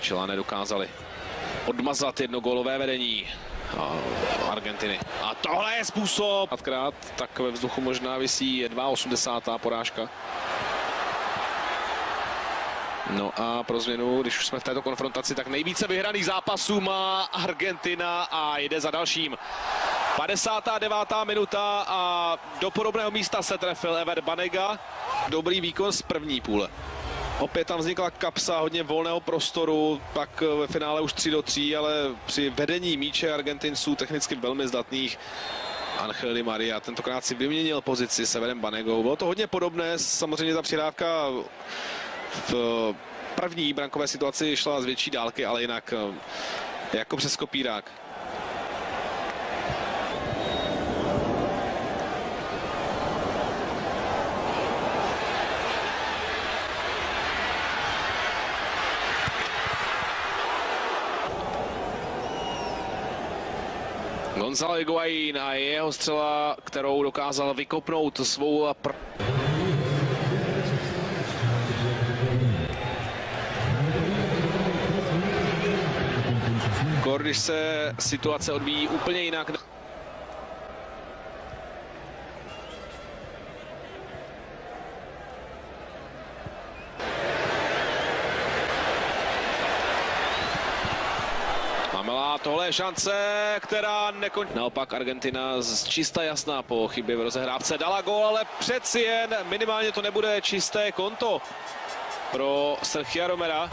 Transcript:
Čela nedokázali odmazat jednogólové vedení Argentiny. A tohle je způsob. Dvakrát, tak ve vzduchu možná visí 82. porážka. No a pro změnu, když už jsme v této konfrontaci, tak nejvíce vyhraných zápasů má Argentina a jde za dalším. 59. minuta a do podobného místa se trefil Ever Banega. Dobrý výkon z první půle. Opět tam vznikla kapsa, hodně volného prostoru, pak ve finále už 3-3, ale při vedení míče Argentinců technicky velmi zdatných Angel Di Maria tentokrát si vyměnil pozici s Everem Banegou. Bylo to hodně podobné, samozřejmě ta přidávka v první brankové situaci šla z větší dálky, ale jinak jako přes kopírák. Gonzalo Higuaín a jeho střela, kterou dokázal vykopnout svou když se situace odvíjí úplně jinak. Mamela, tohle je šance, která nekončí. Naopak Argentina čista jasná po chybě v rozehrávce dala gól, ale přeci jen minimálně to nebude čisté konto pro Sergia Romera.